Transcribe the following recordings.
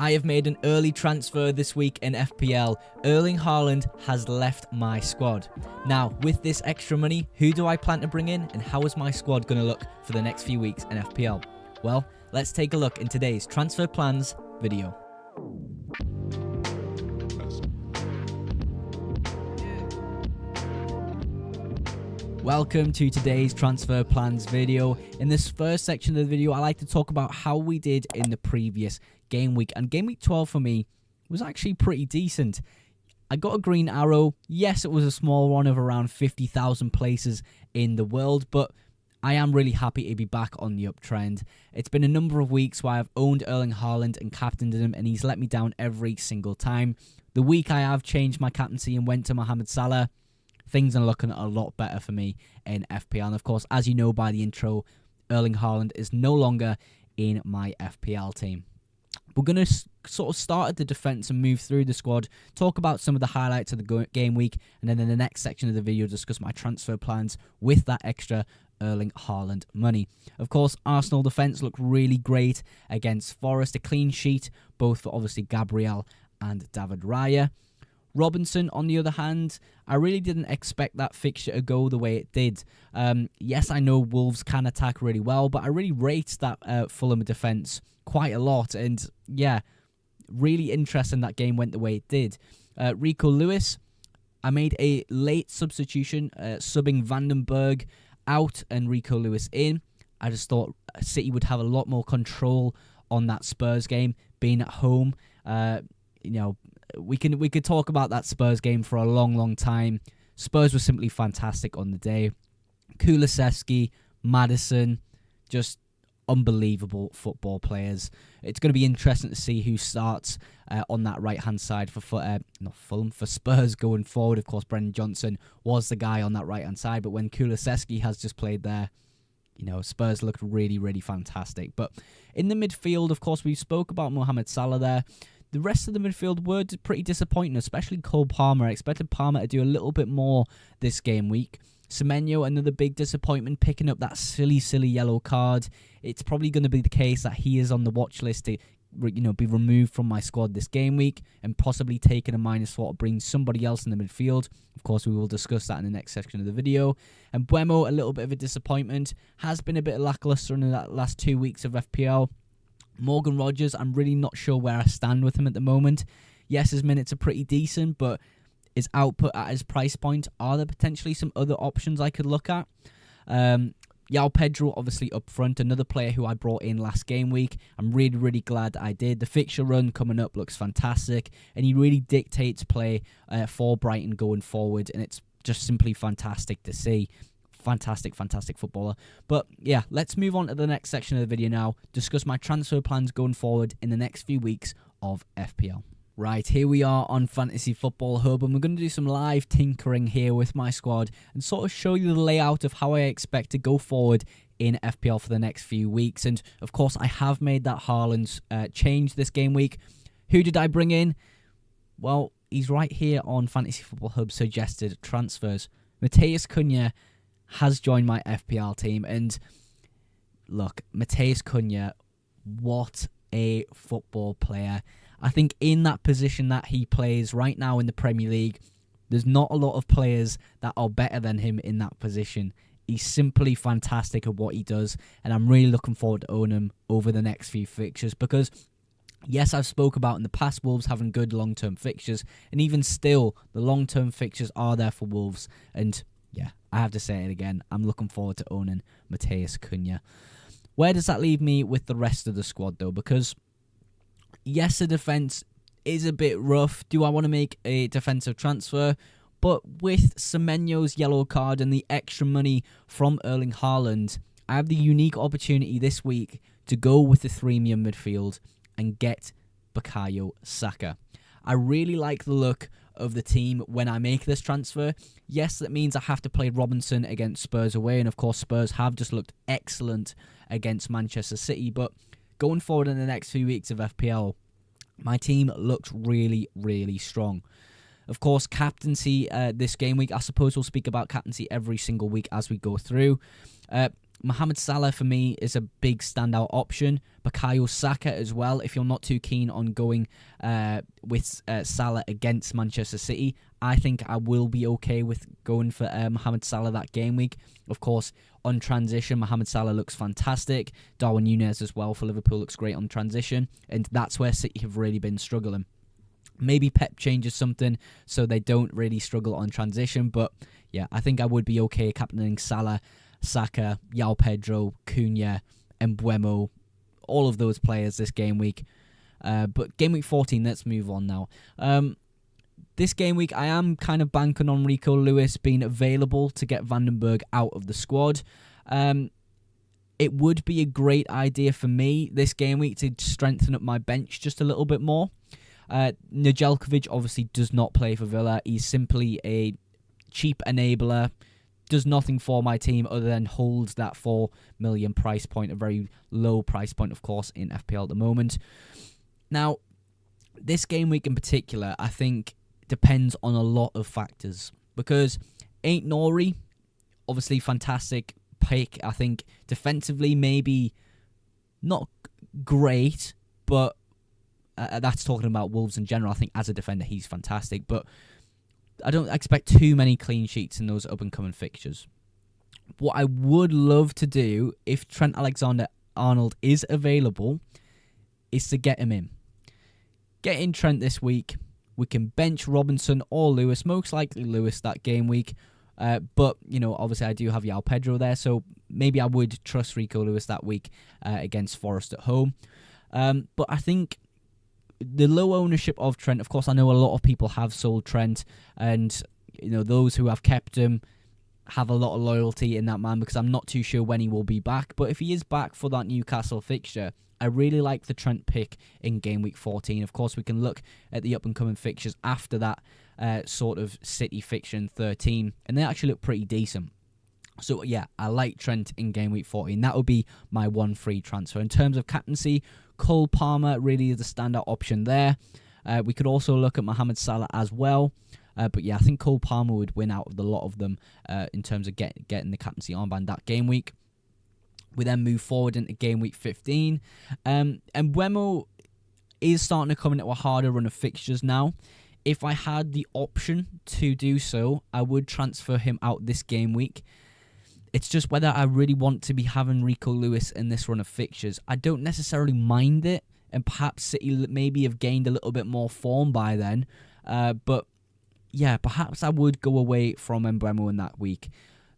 I have made an early transfer this week in FPL. Erling Haaland has left my squad. Now, with this extra money, who do I plan to bring in and how is my squad going to look for the next few weeks in FPL? Well, let's take a look in today's transfer plans video. Welcome to today's transfer plans video. In this first section of the video, I like to talk about how we did in the previous game week. And game week 12 for me was actually pretty decent. I got a green arrow. Yes, it was a small one of around 50,000 places in the world, but I am really happy to be back on the uptrend. It's been a number of weeks where I've owned Erling Haaland and captained him, and he's let me down every single time. The week I have changed my captaincy and went to Mohamed Salah, things are looking a lot better for me in FPL. And of course, as you know by the intro, Erling Haaland is no longer in my FPL team. We're going to sort of start at the defence and move through the squad, talk about some of the highlights of the game week, and then in the next section of the video, discuss my transfer plans with that extra Erling Haaland money. Of course, Arsenal defence looked really great against Forest. A clean sheet, both for obviously Gabriel and David Raya. Robinson, on the other hand, I really didn't expect that fixture to go the way it did. Yes, I know Wolves can attack really well, but I really rate that Fulham defence quite a lot. And yeah, really interesting that game went the way it did. Rico Lewis, I made a late substitution, subbing Vandenberg out and Rico Lewis in. I just thought City would have a lot more control on that Spurs game, being at home. We could talk about that Spurs game for a long time. Spurs were simply fantastic on the day. Kulusevski, Maddison, just unbelievable football players. It's going to be interesting to see who starts on that right-hand side for Spurs going forward. Of course, Brennan Johnson was the guy on that right-hand side, but when Kulusevski has just played there, Spurs looked really fantastic. But in the midfield, of course, we spoke about Mohamed Salah there. The rest of the midfield were pretty disappointing, especially Cole Palmer. I expected Palmer to do a little bit more this game week. Semenyo, another big disappointment, picking up that silly yellow card. It's probably going to be the case that he is on the watch list to be removed from my squad this game week and possibly taking a -4 to bring somebody else in the midfield. Of course, we will discuss that in the next section of the video. And Buemo, a little bit of a disappointment, has been a bit lackluster in the last 2 weeks of FPL. Morgan Rogers, I'm really not sure where I stand with him at the moment. Yes, his minutes are pretty decent, but his output at his price point, are there potentially some other options I could look at? João Pedro, obviously up front, another player who I brought in last game week. I'm really glad I did. The fixture run coming up looks fantastic, and he really dictates play for Brighton going forward, and it's just simply fantastic to see. Fantastic footballer. But yeah, let's move on to the next section of the video now. Discuss my transfer plans going forward in the next few weeks of FPL. Right, here we are on Fantasy Football Hub, and we're going to do some live tinkering here with my squad and sort of show you the layout of how I expect to go forward in FPL for the next few weeks. And of course, I have made that Haaland change this game week. Who did I bring in? Well, he's right here on Fantasy Football Hub suggested transfers. Matheus Cunha has joined my FPL team, and look, Matheus Cunha, what a football player. I think in that position that he plays right now in the Premier League, there's not a lot of players that are better than him in that position. He's simply fantastic at what he does, and I'm really looking forward to owning him over the next few fixtures because, yes, I've spoke about in the past Wolves having good long-term fixtures, and even still, the long-term fixtures are there for Wolves, and yeah, I have to say it again. I'm looking forward to owning Matheus Cunha. Where does that leave me with the rest of the squad, though? Because, yes, the defence is a bit rough. Do I want to make a defensive transfer? But with Semenyo's yellow card and the extra money from Erling Haaland, I have the unique opportunity this week to go with the premium midfield and get Bukayo Saka. I really like the look of the team when I make this transfer. Yes, that means I have to play Robinson against Spurs away, and of course Spurs have just looked excellent against Manchester City, but going forward in the next few weeks of FPL, my team looks really strong. Of course, captaincy this game week, I suppose we'll speak about captaincy every single week as we go through. Mohamed Salah for me is a big standout option. Bukayo Saka as well. If you're not too keen on going with Salah against Manchester City, I think I will be okay with going for Mohamed Salah that game week. Of course, on transition, Mohamed Salah looks fantastic. Darwin Núñez as well for Liverpool looks great on transition. And that's where City have really been struggling. Maybe Pep changes something so they don't really struggle on transition. But yeah, I think I would be okay captaining Salah, Saka, João Pedro, Cunha, Mbeumo, all of those players this game week. But game week 14, let's move on now. This game week, I am kind of banking on Rico Lewis being available to get Vandenberg out of the squad. It would be a great idea for me this game week to strengthen up my bench just a little bit more. Nedeljkovic obviously does not play for Villa. He's simply a cheap enabler. Does nothing for my team other than holds that 4 million price point, a very low price point, of course, in FPL at the moment. Now, this game week in particular, I think, depends on a lot of factors. Because Ain't Nori, obviously fantastic pick. I think defensively, maybe not great, but that's talking about Wolves in general. I think as a defender, he's fantastic, but I don't expect too many clean sheets in those up-and-coming fixtures. What I would love to do, if Trent Alexander-Arnold is available, is to get him in. Get in Trent this week. We can bench Robinson or Lewis, most likely Lewis that game week. But, obviously I do have João Pedro there, so maybe I would trust Rico Lewis that week against Forest at home. But I think the low ownership of Trent, of course, I know a lot of people have sold Trent, and those who have kept him have a lot of loyalty in that man because I'm not too sure when he will be back. But if he is back for that Newcastle fixture, I really like the Trent pick in game week 14. Of course, we can look at the up-and-coming fixtures after that sort of City fixture in 13, and they actually look pretty decent. So, yeah, I like Trent in game week 14. That would be my one free transfer. In terms of captaincy, Cole Palmer really is the standout option there. We could also look at Mohamed Salah as well. But, yeah, I think Cole Palmer would win out of the lot of them in terms of getting the captaincy armband that game week. We then move forward into game week 15. And Mbeumo is starting to come into a harder run of fixtures now. If I had the option to do so, I would transfer him out this game week. It's just whether I really want to be having Rico Lewis in this run of fixtures. I don't necessarily mind it, and perhaps City maybe have gained a little bit more form by then. But yeah, perhaps I would go away from Mbeumo in that week.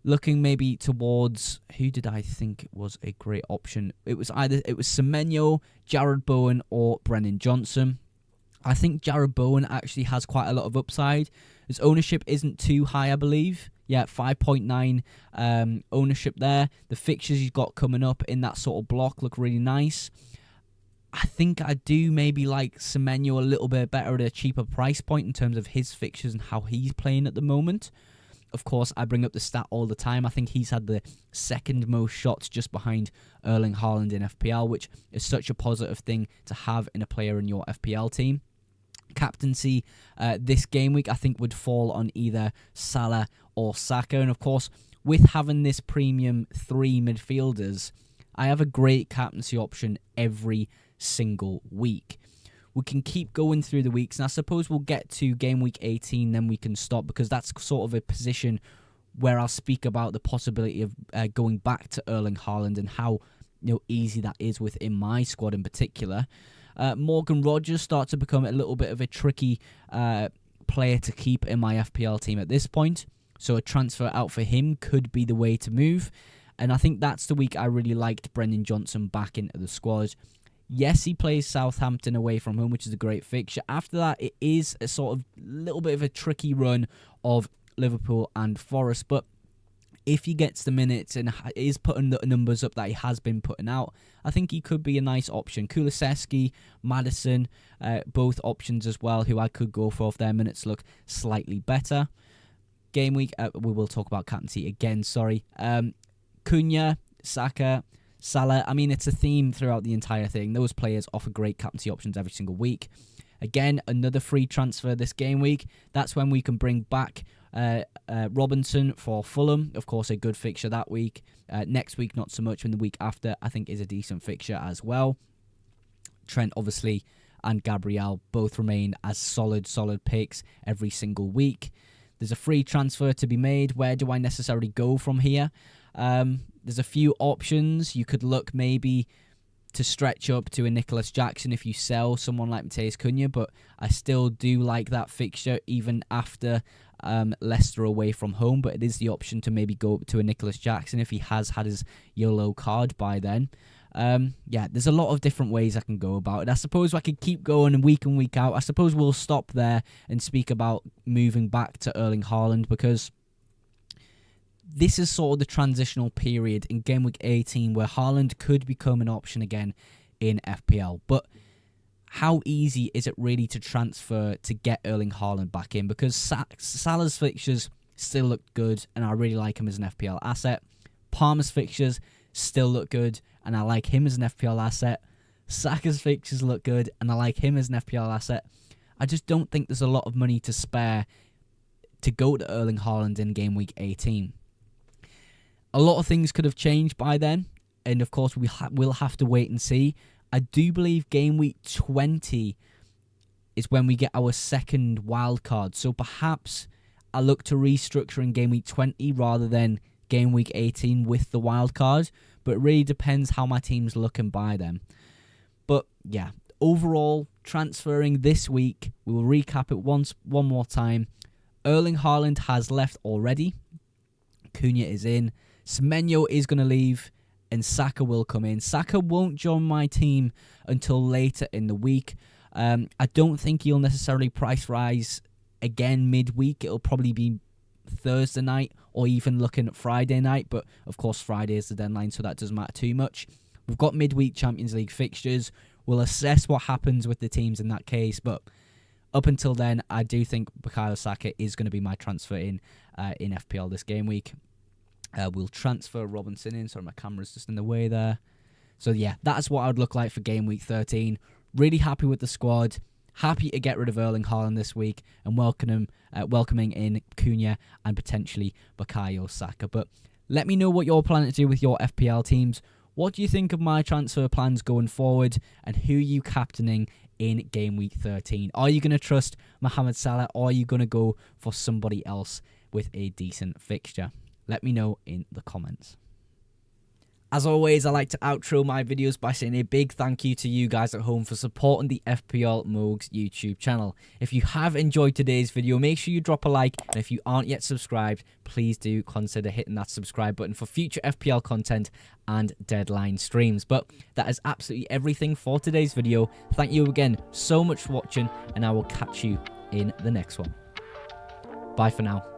Looking maybe towards, who did I think was a great option? It was Semenyo, Jared Bowen, or Brennan Johnson. I think Jared Bowen actually has quite a lot of upside. His ownership isn't too high, I believe. Yeah, 5.9 ownership there. The fixtures he's got coming up in that sort of block look really nice. I think I do maybe like Semenyo a little bit better at a cheaper price point in terms of his fixtures and how he's playing at the moment. Of course, I bring up the stat all the time. I think he's had the second most shots just behind ERLING HAALAND in FPL, which is such a positive thing to have in a player in your FPL team. Captaincy this game week, I think, would fall on either Salah or Saka. And of course, with having this premium 3 midfielders, I have a great captaincy option every single week. We can keep going through the weeks, and I suppose we'll get to game week 18, then we can stop, because that's sort of a position where I'll speak about the possibility of going back to ERLING HAALAND and how easy that is within my squad in particular. Morgan Rogers starts to become a little bit of a tricky player to keep in my FPL team at this point, so a transfer out for him could be the way to move. And I think that's the week I really liked Brennan Johnson back into the squad. Yes, he plays Southampton away from home, which is a great fixture. After that, it is a sort of little bit of a tricky run of Liverpool and Forest. But if he gets the minutes and is putting the numbers up that he has been putting out, I think he could be a nice option. Kulusevski, Maddison, both options as well, who I could go for if their minutes look slightly better. Game week, we will talk about captaincy again, sorry. Cunha, Saka, Salah, I mean, it's a theme throughout the entire thing. Those players offer great captaincy options every single week. Again, another free transfer this game week. That's when we can bring back Robinson for Fulham, of course, a good fixture that week. Next week, not so much. And the week after, I think, is a decent fixture as well. Trent, obviously, and Gabriel both remain as solid picks every single week. There's a free transfer to be made. Where do I necessarily go from here? There's a few options. You could look maybe to stretch up to a Nicholas Jackson if you sell someone like Matheus Cunha, but I still do like that fixture even after Leicester away from home. But it is the option to maybe go to a Nicholas Jackson if he has had his YOLO card by then. Yeah, there's a lot of different ways I can go about it. I suppose I could keep going week in, week out. I suppose we'll stop there and speak about moving back to Erling Haaland, because this is sort of the transitional period in Game Week 18 where Haaland could become an option again in FPL. But how easy is it really to transfer to get Erling Haaland back in? Because Salah's fixtures still look good, and I really like him as an FPL asset. Palmer's fixtures still look good, and I like him as an FPL asset. Saka's fixtures look good, and I like him as an FPL asset. I just don't think there's a lot of money to spare to go to Erling Haaland in Game Week 18. A lot of things could have changed by then, and of course we'll have to wait and see. I do believe Game Week 20 is when we get our second wildcard, so perhaps I look to restructure in Game Week 20 rather than Game Week 18 with the wildcard, but it really depends how my team's looking by then. But yeah, overall, transferring this week, we will recap it one more time. Erling Haaland has left already. Cunha is in. Semenyo is going to leave, and Saka will come in. Saka won't join my team until later in the week. I don't think he'll necessarily price rise again midweek. It'll probably be Thursday night or even looking at Friday night, but of course Friday is the deadline, so that doesn't matter too much. We've got midweek Champions League fixtures. We'll assess what happens with the teams in that case, but up until then, I do think Bukayo Saka is going to be my transfer in FPL this game week. We'll transfer Robinson in. Sorry, my camera's just in the way there. So yeah, that's what I would look like for Game Week 13. Really happy with the squad. Happy to get rid of Erling Haaland this week and welcoming in Cunha and potentially Bukayo Saka. But let me know what you're planning to do with your FPL teams. What do you think of my transfer plans going forward, and who are you captaining in Game Week 13? Are you going to trust Mohamed Salah, or are you going to go for somebody else with a decent fixture? Let me know in the comments. As always, I like to outro my videos by saying a big thank you to you guys at home for supporting the FPL Mogs YouTube channel. If you have enjoyed today's video, make sure you drop a like, and if you aren't yet subscribed, please do consider hitting that subscribe button for future FPL content and deadline streams. But that is absolutely everything for today's video. Thank you again so much for watching, and I will catch you in the next one. Bye for now.